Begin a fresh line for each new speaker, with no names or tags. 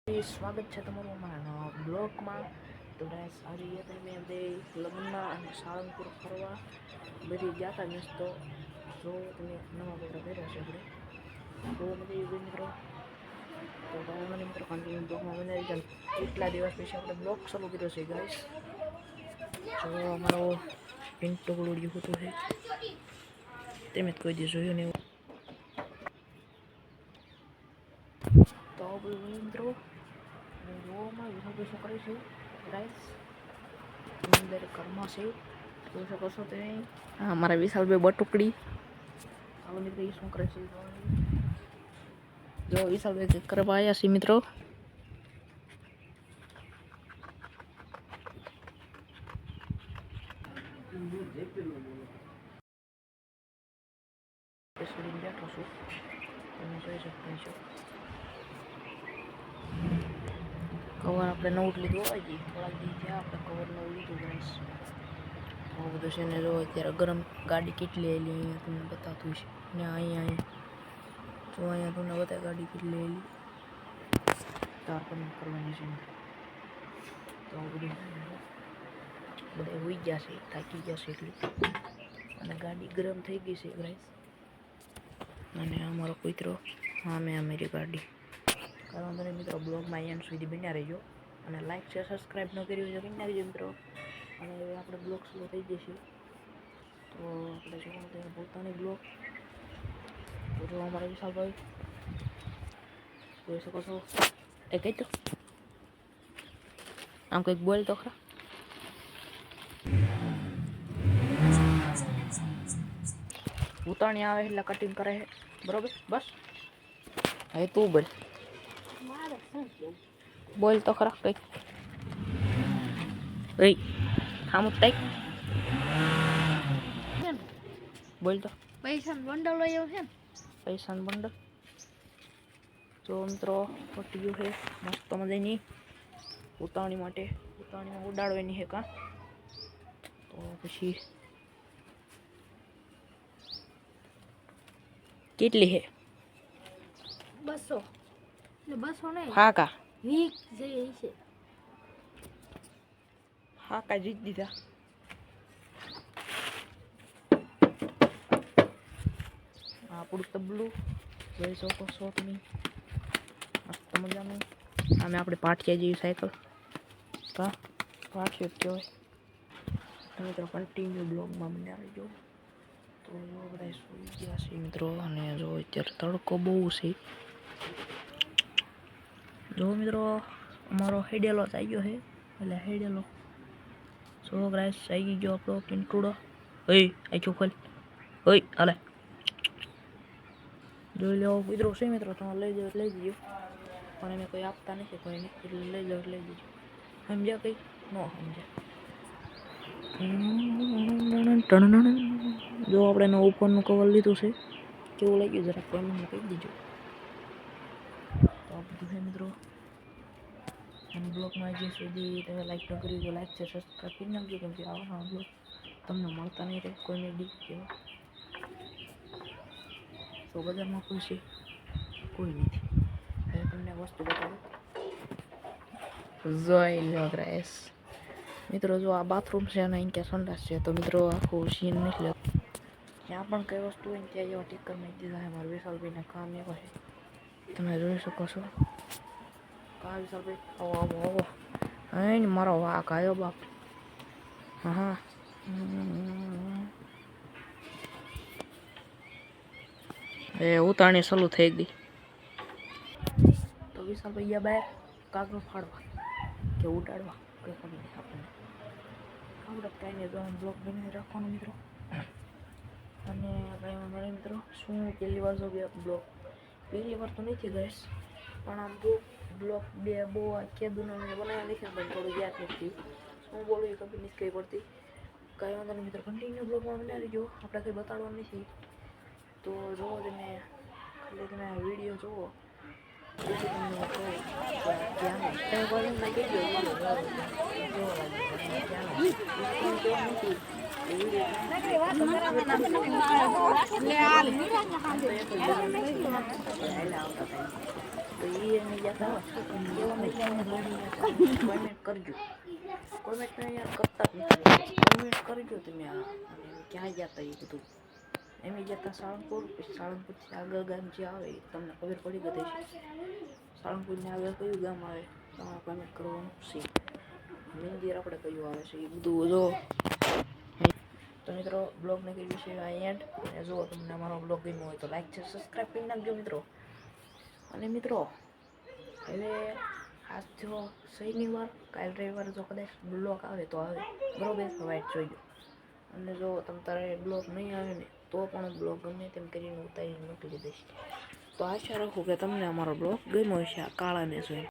સ્વાગત છે તમારું અમારા નવા બ્લોગમાં. તો ગાઈસ આજે ગયા હતા મેં બે લગ્નમાં અને સાળંગપુર ફરવા બધી ગયા હતા મસ્તો. જો તમે નવા કપડાં પહેર્યા છે આપણે બહુ મજા આવી મિત્રો. તો ભાઈ મને મિત્રો કન્ટિન્યુ બ્લોગમાં બનાવી જાય. કેટલા દિવસ પછી આપણે બ્લોગ ચાલુ કર્યો છે ગાઈસ. જો અમારો પિન્ટુ ગળુડિયું હોતું છે તમે કોઈ દી જોયું નહીં. તો મિત્રો જોવામાં વિશાલ શું કરે છે ગાઈસ અંદર કર્મા છે જોઈ શકો છો તમે. હા મારા વિશાલભાઈ બટુકડી આવો મિત્રો એ શું કરે છે જો વિશાલભાઈ કરવા આવ્યા છે મિત્રો. બેઠો છું તમે જોઈ શકો છો. કવર આપણે નવું લીધું હોય છે થોડાક દી થયા આપણે કવર નવું લીધું ગાઈસ. બહુ બધું છે ને જો અત્યારે ગરમ ગાડી કેટલી આવેલી અહીંયા તમને બતાવતું છે ને અહીંયા જો અહીંયા તમને બતાવે ગાડી કેટલી આવેલી તાર પણ કરવાની છે. તો બધું બધા હોઈ ગયા છે થાકી ગયા છે એટલી અને ગાડી ગરમ થઈ ગઈ છે ગાઈસ. અને અમારો કૂતરો હા મેં અમારી ગાડી કારણ તને મિત્રો બ્લોગમાં એન્ડ સુધી બન્યા રહેજો અને લાઈક છે સબસ્ક્રાઈબ ન કર્યું હોય તો કરી નાખજો મિત્રો. અને હવે આપણે બ્લોગ શરૂ થઈ જશે તો આપણે જોવાનું પોતાની બ્લોગ તો જો અમારા વિશાલભાઈ જોઈ શકો છો. એ કહી તો આમ કંઈક બોલ તો ખરા. ઉતાણી આવે એટલે કટિંગ કરે છે બરોબર બસ. હવે તું બોલ બોલ તો ખરા કંઈક. ભાઈ આમ ટાઈક બોલ તો.
પૈસાનું બંડલ આવ્યો છે ને
પૈસાનું બંડલ જો મિત્રો પટ્ટીઓ છે મસ્ત મજાની ઉતાવણી માટે ઉતાવણીમાં ઉડાડવાની છે કાં. તો પછી કેટલી છે
200 એટલે 200 નહીં
હા કા
વીક જેવી છે.
હા કા જીત દીધા. આપણું તબલું જોઈ શકો છો તમે મસ્ત મજાનું. આમે આપણે પાટિયા જેવી સાયકલ કા પાટિયો જ કહેવાય. તમે તો કન્ટિન્યુ બ્લોગમાં મને આવી જાઓ. તો બધા સુઈ ગયા છે મિત્રો અને જો અત્યારે તડકો બહુ છે. જો મિત્રો અમારો હેડેલો આવી ગયો છે એટલે હેડેલો સો ગ્રાસ આવી ગયો આપણો પિન્ટુડો. ઓય આખું ખોલ ઓય હાલે જોઈ લેવો કૂતરો છે મિત્રો તમે લઈ જાઓ લઈ જજો પણ એને કોઈ આપતા નથી કોઈને એટલે લઈ જાઓ લઈ જજો સમજ્યા કંઈ ન સમજ્યા. જો આપણે એનું ઉપરનું કવર લીધું છે કેવું લાગ્યું જરાક કોમેન્ટમાં કહી દીજો. તો આ બધું છે મિત્રો અને બ્લોગમાં જે સુધી તમે લાઈક ન કરી તો લાઈક છે સબસ્ક્રાઈબ કરી નાખજો કેમ કે આવા બ્લોગ તમને મળતા નહીં રહે કોમેડી જેવા. તો બજારમાં કોઈ છે કોઈ નથી. હવે તમને વસ્તુ બતાવું જોઈ લો ગ્રેસ મિત્રો. જો આ બાથરૂમ છે અને અહીં ક્યાં સંડાસ છે તો મિત્રો આખું સીન નથી લેતું. જ્યાં પણ કઈ વસ્તુ હોય ત્યાં જેવા ટીકર મેં દીધા છે મારા વિશાલભાઈના કામ એવા છે તમે જોઈ શકો છો. કા વિશાલભાઈ આવો આવો આવો અહીં મારો વાઘ આવ્યો બાપ. હા હા એ ઉતાણી ચાલુ થઈ ગઈ. તો વિશાલભાઈ બહાર કાગળ ફાડવા કે ઉડાડવા કંઈ ખબર નહીં આપણને. આપણે કાંઈ નહીં બ્લોગ બનાવી રાખવાનો મિત્રો. અને આપણે મારા મિત્રો શું પહેલી વાર જો બ્લોગ પહેલી વાર તો નથી ગઈશ પણ આમ બ્લોગ બે બહુ આખી દુનિયા બનાવ્યા નથી પણ થોડું યાદ નથી શું બોલું એ ખબર નથી કઈ પડતી. કાંઈ વાંધો નહીં મિત્રો કન્ટિન્યુ બ્લોગમાં બનાવી જો આપણે કંઈ બતાડવાનું નથી. તો જુઓ તમે ખાલી તમે વિડીયો જુઓ પછી તમને તો એ એમ જતા એવા કોમેન્ટ કરજો. કોમેન્ટ યાર કરતા જ નથી. કોમેન્ટ કરજો તમે આ અને ક્યાં જતા એ બધું. એમ જતા સાળંગપુર, પછી સાળંગપુરથી આગળ ગામ જે આવે એ તમને ખબર પડી ગઈ છે. સાળંગપુરને આગળ કયું ગામ આવે તમારે કોમેન્ટ કરવાનું છે. મંદિર આપણે કયું આવે છે એ બધું જો. તો મિત્રો બ્લોગને કર્યું છે આ એન્ડ. અને જો તમને અમારો બ્લોગ ગમ્યો હોય તો લાઈક છે, સબસ્ક્રાઈબ કરી નાખજો મિત્રો. અને મિત્રો હવે આજ જો શનિવાર, કાલ રવિવાર જો કદાચ બ્લોગ આવે તો આવે બરોબર, વાઇટ જોઈજો. અને જો તમ તારે બ્લોગ નહીં આવે ને તો પણ બ્લોગ ગમે તેમ કરીને ઉતારીને મોકલી દઈશ. તો આશા રાખું કે તમને અમારો બ્લોગ ગમ્યો હશે આ કાળાને જોઈને.